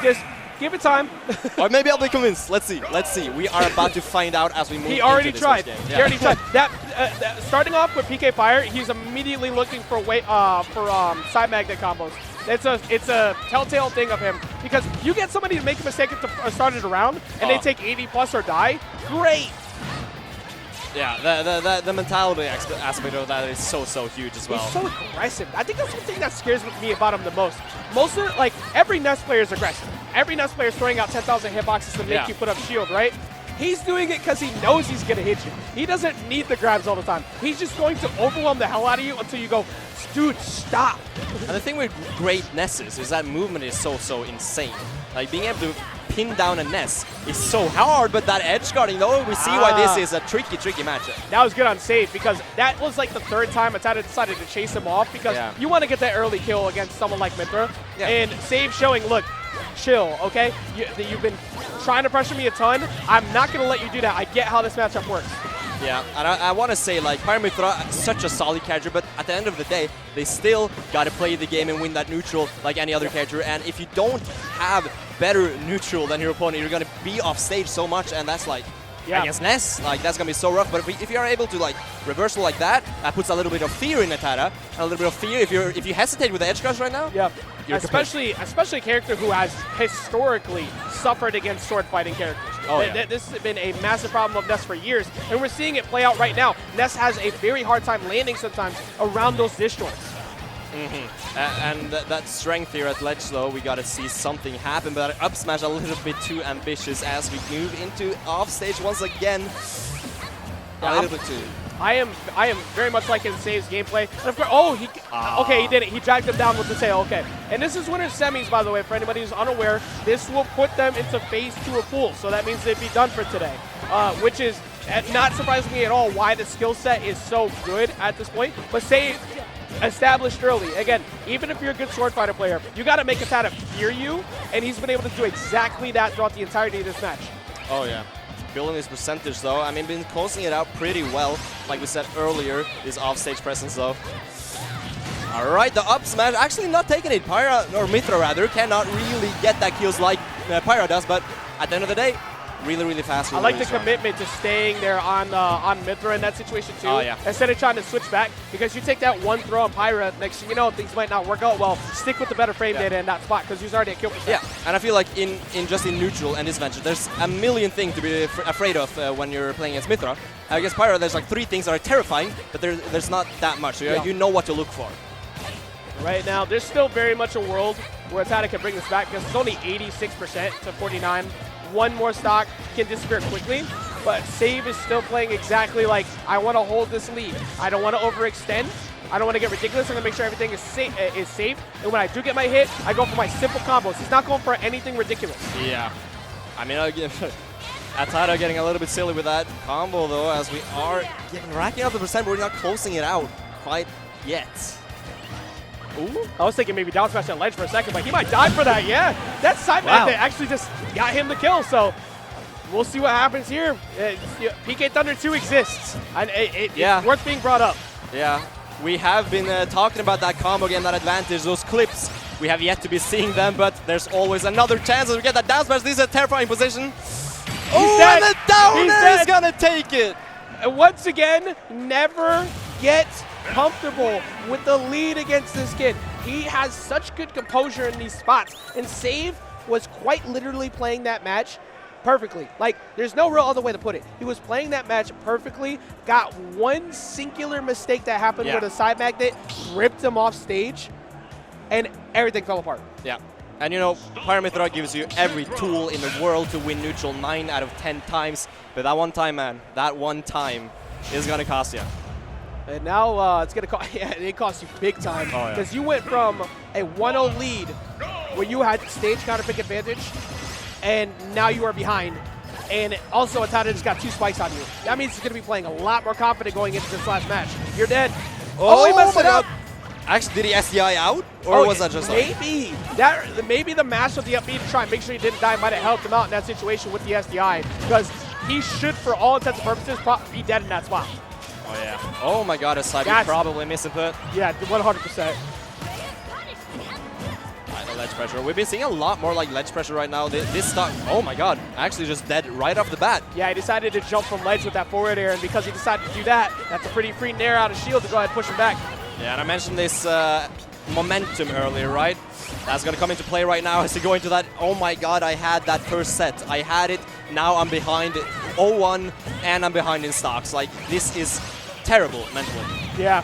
Just give it time. Or maybe I'll be convinced. Let's see. Let's see. We are about to find out as we move He already into this tried. game. He already tried. That starting off with PK Pyra, he's immediately looking for side magnet combos. It's a telltale thing of him because you get somebody to make a mistake at the start of the round and they take 80 plus or die. Great. Yeah, the mentality aspect of that is so huge as well. He's so aggressive. I think that's one thing that scares me about him the most. Most of like every Ness player is aggressive. Every Ness player is throwing out 10,000 hitboxes to make you put up shield, right? He's doing it because he knows he's going to hit you. He doesn't need the grabs all the time. He's just going to overwhelm the hell out of you until you go, dude, stop. And the thing with great Nesses is that movement is so insane. Like being able to pin down a Ness is so hard, but that edge guarding though, we see why this is a tricky matchup. That was good on save because that was like the third time ATATA decided to chase him off because you want to get that early kill against someone like Mythra. And save showing, look, chill, okay? You've been trying to pressure me a ton. I'm not going to let you do that. I get how this matchup works. Yeah, and I want to say, like, Pyra Mythra, such a solid character, but at the end of the day, they still got to play the game and win that neutral like any other character. And if you don't have better neutral than your opponent, you're going to be off stage so much, and that's like, against Ness, like, that's going to be so rough. But if you are able to, like, reversal like that, that puts a little bit of fear in ATATA, and a little bit of fear if you hesitate with the edge guards right now. Yeah, especially a character who has historically suffered against sword fighting characters. This has been a massive problem of Ness for years, and we're seeing it play out right now. Ness has a very hard time landing sometimes around those disjoints. And that strength here at ledge, though, we got to see something happen, but up smash a little bit too ambitious as we move into off stage once again. A little bit too. I am very much liking Save's gameplay. And of course, okay, he did it. He dragged him down with the tail. Okay, and this is winner semis, by the way. For anybody who's unaware, this will put them into phase 2 of Pool. So that means they'd be done for today, which is not surprising me at all. Why the skill set is so good at this point, but Save established early. Again, even if you're a good sword fighter player, you got to make ATATA fear you, and he's been able to do exactly that throughout the entirety of this match. Oh yeah. Building his percentage though, I mean, been closing it out pretty well, like we said earlier, his offstage presence though. Alright, the up smash actually not taking it. Pyra, or Mythra rather, cannot really get that kills like Pyra does, but at the end of the day, really fast. I like the commitment to staying there on Mythra in that situation too. Oh, yeah. Instead of trying to switch back, because you take that one throw on Pyra, next thing you know, things might not work out well. Stick with the better frame data in that spot because he's already at kill percent. Yeah, and I feel like in neutral and this venture, there's a million things to be afraid of when you're playing against Mythra. Against Pyra, there's like 3 things that are terrifying, but there's not that much. So you know what to look for. Right now, there's still very much a world where ATATA can bring this back because it's only 86% to 49%. One more stock can disappear quickly, but Save is still playing exactly like, I want to hold this lead. I don't want to overextend. I don't want to get ridiculous. I'm going to make sure everything is safe. And when I do get my hit, I go for my simple combos. He's not going for anything ridiculous. Yeah. I mean, ATATA getting a little bit silly with that combo, though, as we are racking up the percent, but we're not closing it out quite yet. Ooh. I was thinking maybe down smash that ledge for a second, but he might die for that. Yeah, that side magnet actually just got him the kill. So we'll see what happens here. PK Thunder 2 exists, and it's worth being brought up. Yeah, we have been talking about that combo, getting that advantage, those clips. We have yet to be seeing them, but there's always another chance to get that down smash. This is a terrifying position. And the downer is gonna take it. And once again, never get comfortable with the lead against this kid. He has such good composure in these spots, and Save was quite literally playing that match perfectly. Like, there's no real other way to put it. He was playing that match perfectly, got one singular mistake that happened where the side magnet ripped him off stage, and everything fell apart. Yeah. And you know, Pyra Mythra gives you every tool in the world to win neutral 9 out of 10 times, but that one time, man, that one time is gonna cost you. And now it's going to cost, it costs you big time because you went from a 1-0 lead where you had stage counter pick advantage, and now you are behind. And also ATATA just got 2 spikes on you. That means he's going to be playing a lot more confident going into this last match. You're dead. Oh, he messed it up. Actually, did he SDI out? Or was that just maybe maybe the mash of the up B to try and make sure he didn't die might have helped him out in that situation with the SDI, because he should, for all intents and purposes, be dead in that spot. Oh, yeah. Oh, my God, a side probably misinput. Yeah, 100%. The ledge pressure. We've been seeing a lot more like ledge pressure right now. This stuff, oh my god, actually just dead right off the bat. Yeah, he decided to jump from ledge with that forward air, and because he decided to do that, that's a pretty free nair out of shield to go ahead and push him back. Yeah, and I mentioned this momentum earlier, right? That's going to come into play right now as you go into that. Oh my god, I had that first set. I had it. Now I'm behind 0-1 and I'm behind in stocks. Like, this is terrible mentally. Yeah,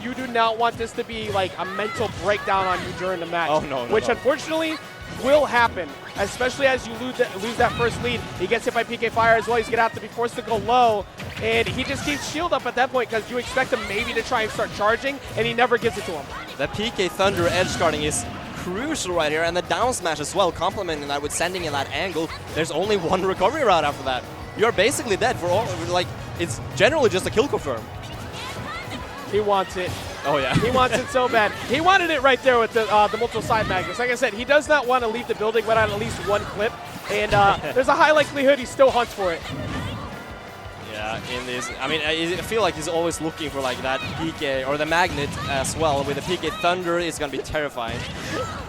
you do not want this to be like a mental breakdown on you during the match. Oh, no, which unfortunately will happen, especially as you lose that first lead. He gets hit by PK Fire as well. He's going to have to be forced to go low, and he just keeps shield up at that point because you expect him maybe to try and start charging, and he never gives it to him. The PK Thunder edge guarding is crucial right here, and the down smash as well, complementing that with sending in that angle. There's only one recovery route after that. You're basically dead for all, like, it's generally just a kill confirm. He wants it. Oh, yeah. He wants it so bad. He wanted it right there with the multiple side magnets. Like I said, he does not want to leave the building without at least one clip, and there's a high likelihood he still hunts for it. Yeah, in this, I mean, I feel like he's always looking for like that PK or the magnet as well. With the PK Thunder, it's gonna be terrifying.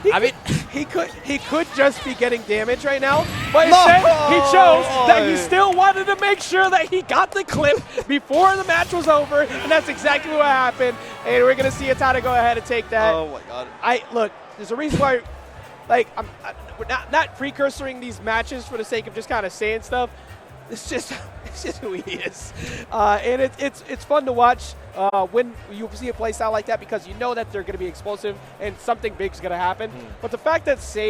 He could just be getting damage right now, but instead he chose that he still wanted to make sure that he got the clip before the match was over, and that's exactly what happened. And we're gonna see ATATA go ahead and take that. Oh my god! Look, there's a reason why, like, we're not precursoring these matches for the sake of just kind of saying stuff. It's just who he is, and it's fun to watch when you see a play style like that because you know that they're going to be explosive and something big's going to happen. But the fact that